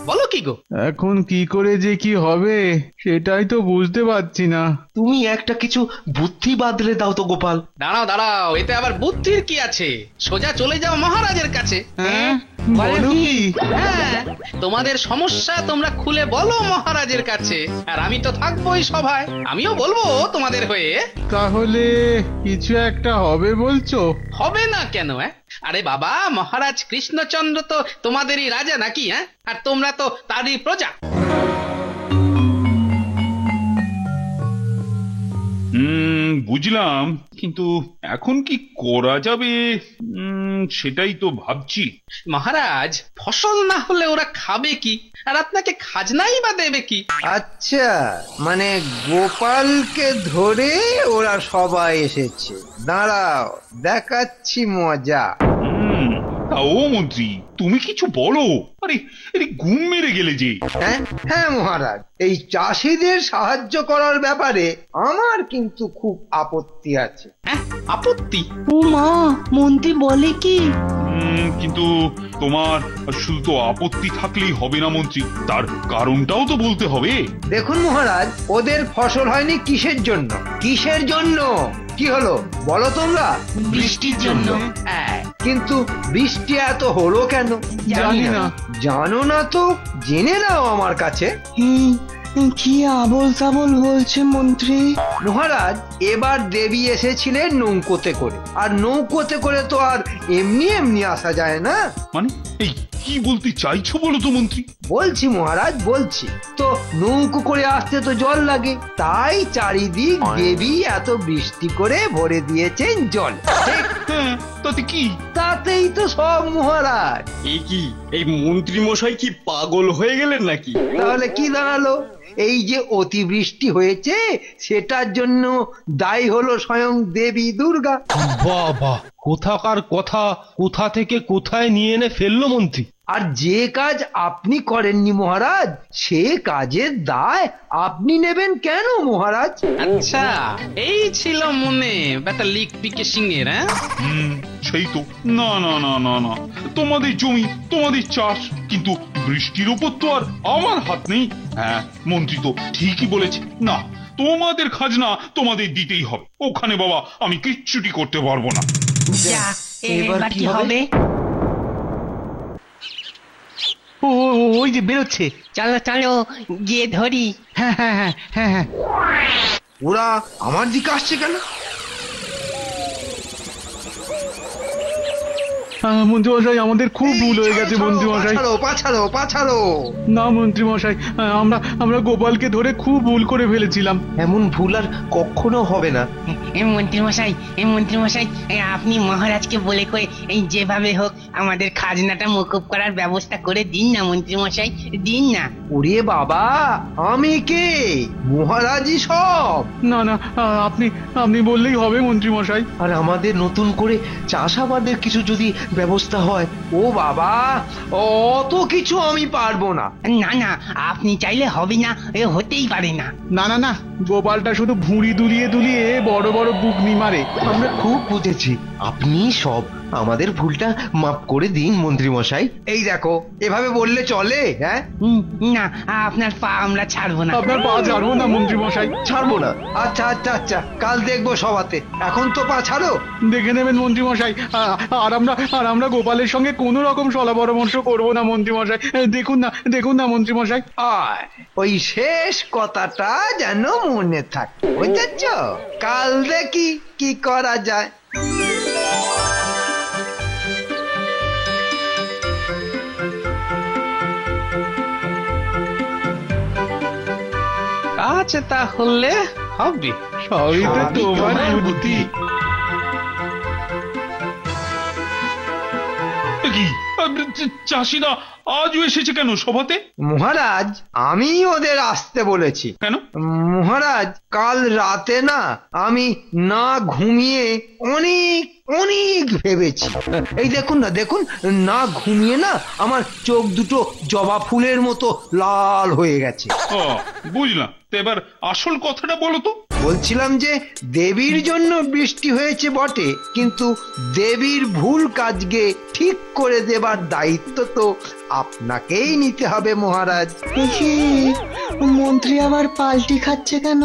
বলো কি গো? এখন কি করে যে কি হবে সেটাই তো বুঝতে পারছি না। তুমি একটা কিছু বুদ্ধি বাদলে দাও তো গোপাল। দাঁড়াও দাঁড়াও, এতে আবার বুদ্ধির কি আছে? সোজা চলে যাও মহারাজের কাছে। হ্যাঁ, তোমাদের সমস্যা তোমরা খুলে বলো মহারাজের কাছে, আর আমি তো থাকবোই সভায়, আমিও বলবো তোমাদের হয়ে। তাহলে কিছু একটা হবে বলছো? হবে না কেন? আরে বাবা, মহারাজ কৃষ্ণচন্দ্র তো তোমাদেরই রাজা নাকি? আর তোমরা তো তারই প্রজা। বুঝলাম, কিন্তু এখন কি করা যাবে? সেটাই তো ভাবছি। মহারাজ, ফসল না হলে ওরা খাবে কি, আর আপনাকে খাজনাই বা দেবে কি? আচ্ছা, মানে গোপালকে ধরে ওরা সবাই এসেছে। দাঁড়াও, দেখাচ্ছি মজা। ও মন্ত্রী, তুমি কিছু বলো। আরে আরে ঘুম মেরে গেলে যে। হ্যাঁ মহারাজ, এই চাষিদের সাহায্য করার ব্যাপারে আমার কিন্তু খুব আপত্তি আছে। আপত্তি? ও মা, মন্ত্রী বলে কি? কিন্তু তোমার শুধু তো আপত্তি থাকলেই হবে না মন্ত্রী, তার কারণটাও তো বলতে হবে। দেখুন মহারাজ, ওদের ফসল হয়নি কিসের জন্য? কিসের জন্য? কি হলো বলো তোমরা? বৃষ্টির জন্য। কিন্তু বৃষ্টি এত হলো কেন? জানি না। জানো না তো জেনে নাও আমার কাছে। কি আবল তাবল বলছে মন্ত্রী। মহারাজ, এবার দেবী এসেছিলেন নৌকোতে করে, আর নৌকোতে করে তো আর এমনি এমনি আসা যায় না। মানে এই কি বলতে চাইছো বলো তো মন্ত্রী? বলছি মহারাজ, বলছি তো, নৌকো করে আসতে তো জল লাগে, তাই চারিদিক দেবী এত বৃষ্টি করে ভরে দিয়েছেন জল। তাতে কি? তাতেই তো সব মহারাজ। এই কি, এই মন্ত্রী মশাই কি পাগল হয়ে গেলেন নাকি? তাহলে কি দাঁড়ালো? এই যে অতিবৃষ্টি হয়েছে সেটার জন্য দায়ী হলো স্বয়ং দেবী দুর্গা। বাবা, কোথাকার কথা কোথা থেকে কোথায় নিয়ে এনে ফেললো মন্ত্রী। আর যে কাজ আপনি করেননি মহারাজ, সে কাজের দায় আপনি নেবেন কেন মহারাজ? আচ্ছা, এই ছিল মনে ব্যাটা লিক পিকে সিংহের। সেই তো। না না না না না, তোমাদের জমি, তোমাদের চাষ, কিন্তু বৃষ্টির উপর তো আর আমার হাত নেই। হ্যাঁ, মন্ত্রী তো ঠিকই বলেছে। না, তোমাদের খাজনা তোমাদের দিতেই হবে। ওখানে বাবা আমি কিচ্ছুটি করতে পারবো না। এবার কি হবে? ওই যে বেরোচ্ছে। চলো চলো, গিয়ে ধরি। হ্যাঁ হ্যাঁ হ্যাঁ হ্যাঁ হ্যাঁ। ওরা আমার দিকে আসছে কেন? মন্ত্রী মশাই, আমাদের খুব ভুল হয়ে গেছে মন্ত্রী মশাই। পাছাড়ো পাছাড়ো। না মন্ত্রী মশাই, আমরা গোপালকে ধরে খুব ভুল করে ফেলেছিলাম। এমন ভুল আর কখনো হবে না। মন্ত্রী মশাই, আপনি মহারাজকে বলে কয়ে এই যেভাবে হোক আমাদের খাজনাটা মকুব করার ব্যবস্থা করে দিন না মন্ত্রী মশাই, দিন না। ওরে বাবা, আমি কে? মহারাজই সব। না না, আপনি বললেই হবে মন্ত্রী মশাই। আর আমাদের নতুন করে চাষাবাদের কিছু যদি ব্যবস্থা হয়। ও বাবা, অত কিছু আমি পারবো না। না না, আপনি চাইলে হবে না, হতেই পারে না। না না না, গোপালটা শুধু ভুঁড়ি দুলিয়ে দুলিয়ে বড় বড় বুকনি মারে। আমরা খুব বুঝেছি, আপনি সব আমাদের ভুলটা মাফ করে দিন মন্ত্রী মশাই। এই দেখো, এভাবে বললে চলে? হ্যাঁ না, আপনার পা আমরা ছাড়বো না। আপনার পা ছাড়বো না মন্ত্রী মশাই, ছাড়বো না। আচ্ছা আচ্ছা আচ্ছা, কাল দেখবো সবাতে। এখন তো পা ছাড়ো। দেখে নেবেন মন্ত্রী মশাই। আর আমরা গোপালের সঙ্গে কোনো রকম সলা পরামর্শ করবো না মন্ত্রী মশাই। দেখুন না মন্ত্রী মশাই। ওই শেষ কথাটা যেন মনে থাকে, বুঝেছ? কাল দেখি কি করা যায়। কাছে তাহলে হবে। সবই তো তোমার বুদ্ধি। চাষিরা আজও এসেছে কেন সভাতে? মহারাজ, আমি ওদের আসতে বলেছি। কেন মহারাজ? কাল রাতে না আমি না ঘুমিয়ে অনেক অনেক ভেবেছি। এই দেখুন না, দেখুন না, ঘুমিয়ে না আমার চোখ দুটো জবা ফুলের মতো লাল হয়ে গেছে। বুঝলাম। তো এবার আসল কথাটা বলো তো। বলছিলাম যে দেবীর জন্য বৃষ্টি হয়েছে বটে, কিন্তু দেবীর ভুল কাজকে ঠিক করে দেবার দায়িত্ব তো আপনাকেই নিতে হবে মহারাজ। মন্ত্রী আবার পাল্টি খাচ্ছে কেন?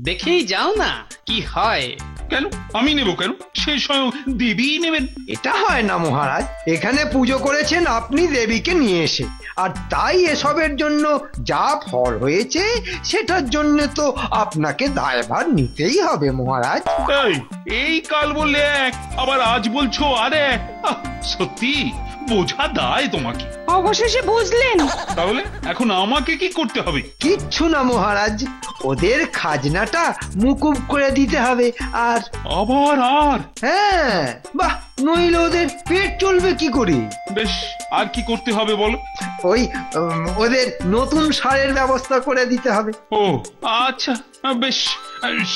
দেখেই যাও না কি হয়। কেন আমি নেব কেন? সে স্বয়ং দেবী নেবেন। এটা হয় না মহারাজ, এখানে পুজো করেছেন আপনি দেবীকে নিয়ে এসে, আর তাই এসবের জন্য যা ফল হয়েছে সেটার জন্য তো আপনাকে দায়ভার নিতেই হবে মহারাজ। এই কাল বললে এক, আবার আজ বলছো আর এক। সত্যি বোঝা দায় তোমাকে। অবশেষে বুঝলেন? তাহলে এখন আমাকে কি করতে হবে? কিচ্ছু না মহারাজ, ওদের খাজনাটা মুকুব করে দিতে হবে। আর আবার? হ্যাঁ, বাহ, নইলে ওদের পেট চলবে কি করে? বেশ, আর কি করতে হবে বলো? ওই ওদের নতুন সারের ব্যবস্থা করে দিতে হবে। ও আচ্ছা, বেশ,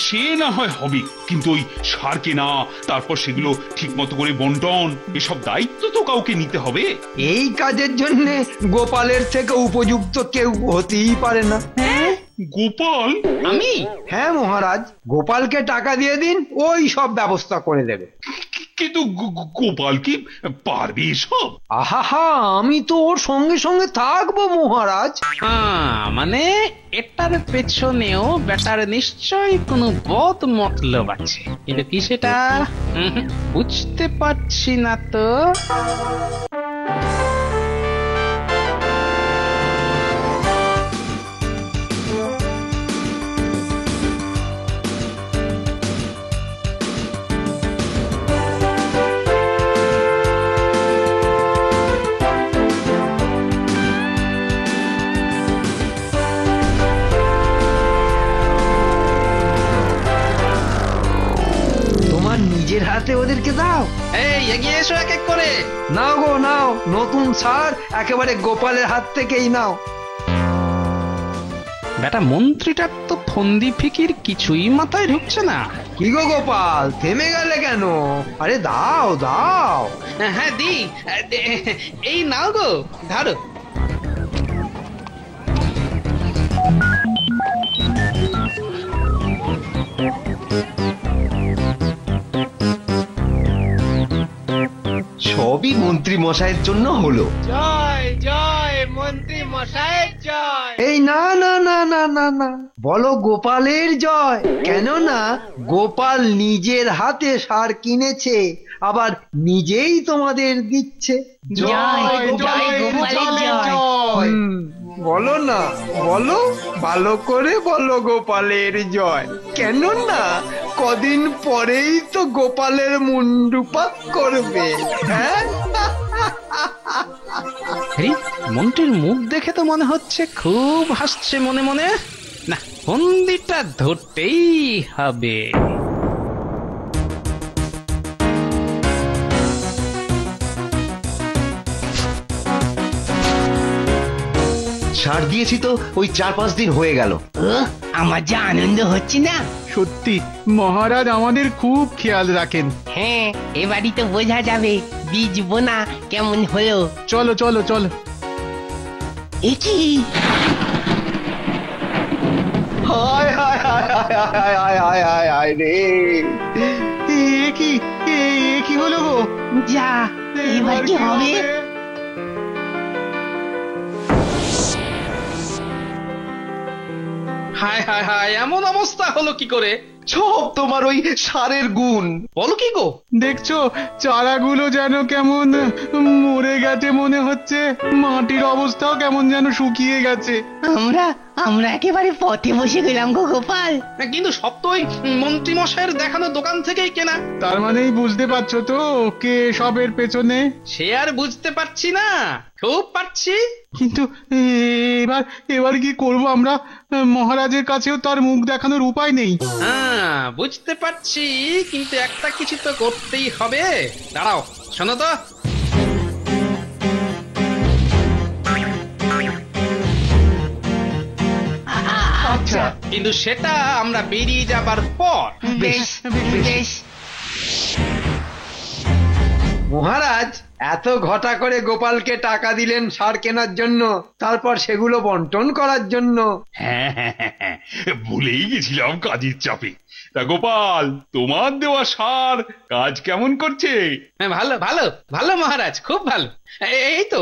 সে না হয় হবে, কিন্তু ওই সার কেনা, তারপর সেগুলো ঠিক মতো করে বন্টন, এসব দায়িত্ব তো কাউকে নিতে হবে। এই কাজের জন্য গোপালের থেকে উপযুক্ত কেউ হতেই পারে না। গোপাল? আমি? হ্যাঁ মহারাজ, গোপালকে টাকা দিয়ে দিন, ওই সব ব্যবস্থা করে দেবে। কিন্তু গোপাল কি পারবে এসব? আহা, আমি তো ওর সঙ্গে সঙ্গে থাকবো মহারাজ। মানে এটার পেছনেও বেটার নিশ্চয়ই কোনো বদ মতলব আছে, কিন্তু কি সেটা বুঝতে পারছি না তো। নিজের হাতে ওদেরকে দাও। এই এগিয়ে এসো এক এক করে। নাও গো নাও, নতুন সার একেবারে গোপালের হাত থেকেই নাও। বেটা মন্ত্রীটার তো ফন্দি ফিকির কিছুই মাথায় ঢুকছে না। কি গো গোপাল, থেমে গেলে কেন? আরে দাও দাও। হ্যাঁ দি, এই নাও গো, ধরো। সবই মন্ত্রী মশাইয়ের জন্য হলো। জয় জয় মন্ত্রী মশাইয়ের জয়। এই না না না না না না, বলো গোপালের জয়। কেননা গোপাল নিজের হাতে সার কিনেছে, আবার নিজেই তোমাদের দিচ্ছে। জয় জয় গোপালের জয়। বলো না, বলো, ভালো করে বলো গোপালের জয়। কেননা কদিন পরেই তো গোপালের মুন্ডুপাত করবে। হ্যাঁ, মন্ত্রীর মুখ দেখে তো মনে হচ্ছে খুব হাসছে মনে মনে। না, ফন্দিটা ধরতেই হবে। সার দিয়েছি তো ওই 4-5 দিন হয়ে গেল। আমার যা আনন্দ হচ্ছে না। সত্যি মহারাজ আমাদের খুব খেয়াল রাখেন। হ্যাঁ, এবারই তো বোঝা যাবে বীজ বোনা কেমন হলো। চলো চলো চলো। একি হায় হায় হায় হায় হায় হায় হায় হায় হায় রে, কি হলো গো? যা, এবার কি হবে? হায় হায় হায়, এমন অবস্থা হলো কি করে? সব তোমার ওই সারের গুণ। বলো কি গো? দেখছো চারাগুলো যেন কেমন মরে গেছে মনে হচ্ছে, মাটির অবস্থাও কেমন যেন শুকিয়ে গেছে। আমরা একেবারে পথে বসে গেলাম গো গোপাল। কিন্তু সব তো ওই মন্ত্রী মশাইয়ের দেখানো দোকান থেকেই কেনা। তার মানেই বুঝতে পারছো তো কে সবের পেছনে? সে আর বুঝতে পারছি না, খুব পারছি। কিন্তু এবার কি করব আমরা? মহারাজের কাছেও তার মুখ দেখানোর উপায় নেই। হ্যাঁ বুঝতে পারছি, কিন্তু একটা কিছু তো করতেই হবে। দাঁড়াও, শোনো তো। আচ্ছা, কিন্তু সেটা আমরা বেরিয়ে যাবার পর। বেশ বেশ। মহারাজ এত ঘটা করে গোপালকে টাকা দিলেন সার কেনার জন্য, তারপর সেগুলো বন্টন করার জন্য। হ্যাঁ, ভুলেই গেছিলাম কাজের চাপে। তা গোপাল, তোমার দেওয়া সার কাজ কেমন করছে? ভালো ভালো ভালো মহারাজ, খুব ভালো। এই তো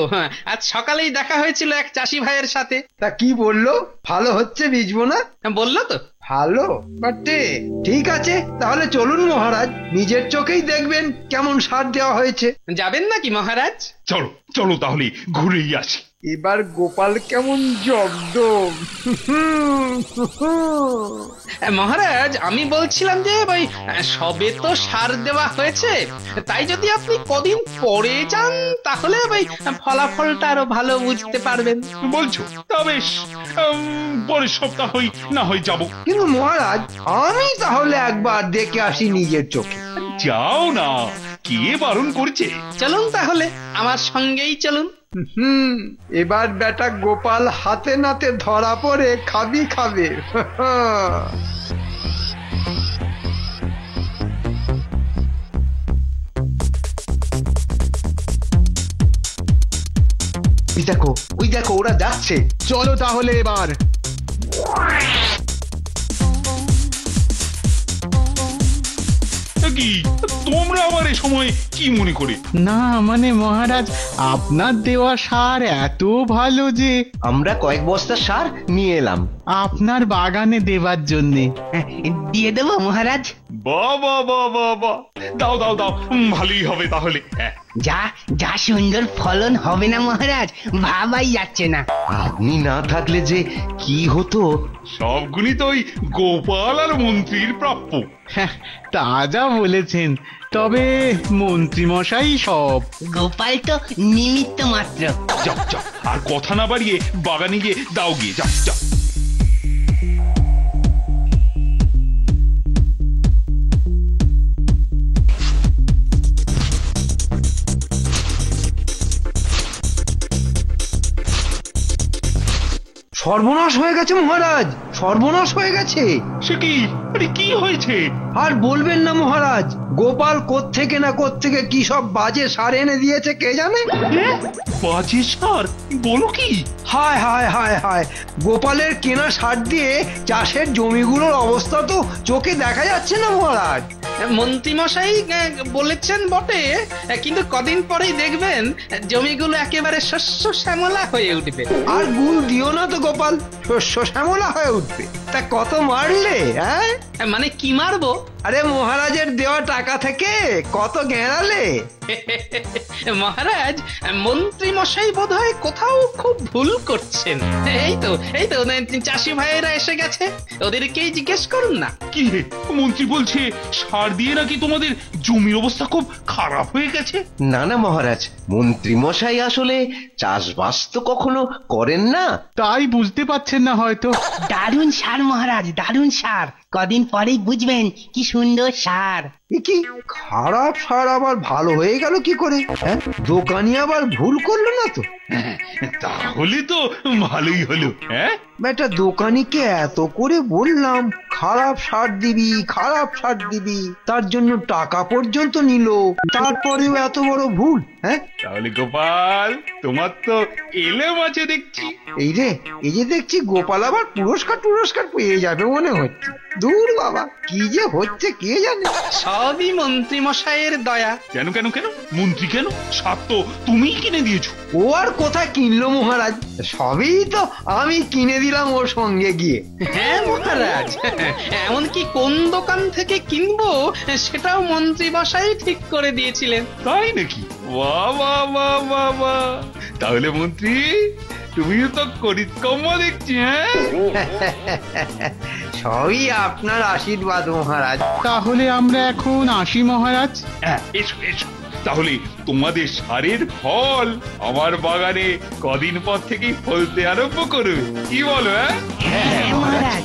আজ সকালেই দেখা হয়েছিল এক চাষি ভাইয়ের সাথে। তা কি বললো? ভালো হচ্ছে বীজবো না বললো তো। ভালো বটে। ঠিক আছে, তাহলে চলুন মহারাজ, নিজের চোখেই দেখবেন কেমন সার দেওয়া হয়েছে। যাবেন নাকি মহারাজ? চলো চলো তাহলে ঘুরেই আসি। এবার গোপাল কেমন জব্দ। মহারাজ, আমি বলছিলাম যে ওই সবে তো সার দেওয়া হয়েছে, তাই যদি আপনি কদিন পরে যান তাহলে ওই ফলাফলটা আরো ভালো বুঝতে পারবেন। বলছো? তা বেশ, পরের সপ্তাহই না হয় যাবো। কিন্তু মহারাজ, আমি তাহলে একবার দেখে আসি নিজের চোখে। যাও না, কে বারণ করছে? চলুন তাহলে আমার সঙ্গেই চলুন। এবার বেটা গোপাল হাতে নাতে ধরা পড়ে খাবি খাবে। ওই দেখো ওরা যাচ্ছে। চলো তাহলে এবার। কি তোমরা আবার এই সময় কি মনে করে? না মানে মহারাজ, আপনার দেওয়া সার এত ভালো যে আমরা কয়েক বস্তা সার নিয়ে এলাম আপনার বাগানে দেবার জন্যে। দিয়ে দেবো মহারাজ? বাবা বাবা বাবা, দাও দাও দাও, ভালোই হবে তাহলে। যা যা সুন্দর ফলন হবে না মহারাজ, ভাবাই যাচ্ছে না। আপনি না থাকলে যে কি হতো। সবগুলি তো ওই গোপাল আর মন্ত্রীর প্রাপ্য। তা যা বলেছেন, তবে মন্ত্রী মশাই সব। গোপাল তো নিমিত্ত মাত্র। যাও যাও, আর কথা না বাড়িয়ে বাগানে গিয়ে দাও গিয়ে, যাও যাও। সর্বনাশ হয়ে গেছে মহারাজ, সর্বনাশ হয়ে গেছে। সে কি? আরে কি হয়েছে? আর বলবেন না মহারাজ, গোপাল কোত্থেকে না কোত্থেকে কি সব বাজে সার এনে দিয়েছে কে জানে। বাজে সার? বলো কি? হায় হায় হায় হায়, গোপালের কেনা সার দিয়ে চাষের জমিগুলোর অবস্থা তো চোখে দেখা যাচ্ছে না মহারাজ। মন্ত্রী মশাই বলেছেন বটে, কিন্তু কদিন পরেই দেখবেন জমিগুলো একেবারে শস্য শ্যামলা হয়ে উঠবে। আর গুণ দিও না তো গোপাল, শস্য শ্যামলা হয়ে উঠবে। তা কত মারলে? হ্যাঁ মানে কি মারবো? আরে মহারাজের দেওয়া টাকা থেকে কত গেঁড়ালে? মহারাজ, মন্ত্রী মশাই বোধহয় কোথাও খুব ভুল করছেন। এই তো চাষি ভাইয়েরা এসে গেছে, ওদেরকেই জিজ্ঞেস করুন না। কি হে, মন্ত্রী বলছে সার দিয়ে নাকি তোমাদের জমির অবস্থা খুব খারাপ হয়ে গেছে। না না মহারাজ, মন্ত্রী মশাই আসলে চাষবাস তো কখনো করেন না, তাই বুঝতে পারছেন না হয়তো। দারুণ সার মহারাজ, দারুণ সার। কদিন পরেই বুঝবেন কি সুন্দর সার। কি খারাপ সার আবার ভালো হয়ে গেল কি করে? হ্যাঁ, দোকানি আবার ভুল করলো না তো? তাহলে তো ভালোই হলো। হ্যাঁ, বেটা দোকানিকে এত করে বললাম খারাপ সার দিবি, খারাপ সার দিবি, তার জন্য টাকা পর্যন্ত নিল, তারপরেও এত বড় ভুল। হ্যাঁ, তাহলে গোপাল তোমার তো এলে মাঝে দেখছি। এই যে দেখছি গোপাল আবার পুরস্কার পেয়ে যাবে মনে হচ্ছে। দূর বাবা, কি যে হচ্ছে কে জানে। সবই মন্ত্রী মশাইয়ের দয়া। কেন কেন কেন? মন্ত্রী কেন? সার তো তুমিই কিনে দিয়েছো। ও আর কোথায় কিনলো মহারাজ, সবই তো আমি কিনে দিলাম ওর সঙ্গে গিয়ে। হ্যাঁ মহারাজ, এমনকি কোন দোকান থেকে কিনবো সেটাও মন্ত্রী মশাই ঠিক করে দিয়েছিলেন। তাই নাকি? বাবা বাবা বাবা, তাহলে মন্ত্রী তুমিও তো করিতকম্ম দেখছি। হ্যাঁ, সবই আপনার আশীর্বাদ মহারাজ। তাহলে আমরা এখন আসি মহারাজ। এসো এসো, তাহলে তোমাদের সারের ফল আমার বাগানে কদিন পর থেকেই ফলতে আরম্ভ করবে, কি বলো? হ্যাঁ মহারাজ।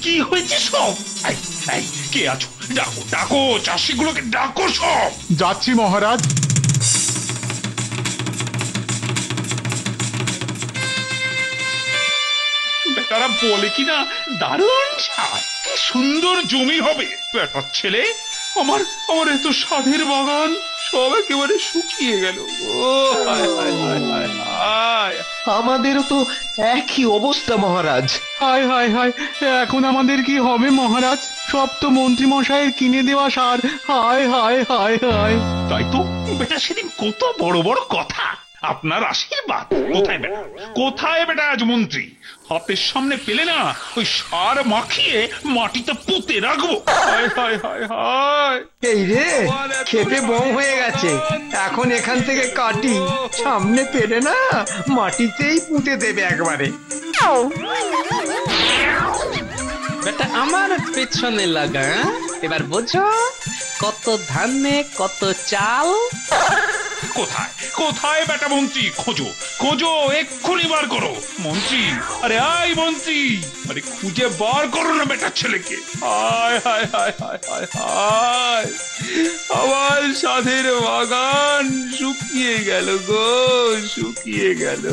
কি হয়েছে সব? কে আছো? ডাকো ডাকো, চাষিগুলোকে ডাকো সব। যাচ্ছি মহারাজ। বেটারা বলে কিনা দারুণ সার, কি সুন্দর জমি হবে। বেটার ছেলে, আমার এত সাধের বাগান সব একেবারে শুকিয়ে গেল। ও আমাদেরও তো একই অবস্থা মহারাজ। হায় হায় হায়, এখন আমাদের কি হবে মহারাজ? সব তো মন্ত্রী মশাইয়ের কিনে দেওয়া সার। হায় হায় হায় হায়। তাই তো বেটা সেদিন কত বড় বড় কথা, আপনার আশীর্বাদ। কোথায় বেটা, কোথায় বেটা আজ মন্ত্রী? হাতের সামনে পেলে না ওই সার মাখিয়ে মাটিতে পুঁতে রাখবো। হায় হায় হায় হায়। এই রে, খেতে বম হয়ে গেছে, এখন এখান থেকে কাটি, সামনে পেলে না মাটিতেই পুঁতে দেবে একবারে। বেটা আমার পেছনে লাগা, এবার বোঝো কত ধানে কত চাল। কোথায় কোথায় বেটা মন্ত্রী? খোঁজো খোঁজো, এক্ষুনি বার করো মন্ত্রী। আরে আয় মন্ত্রী, আরে খুঁজে বার করো না বেটার ছেলেকে। হায় হায় হায় হায় হায় হায়, আমার সাধের বাগান শুকিয়ে গেল গো, শুকিয়ে গেল।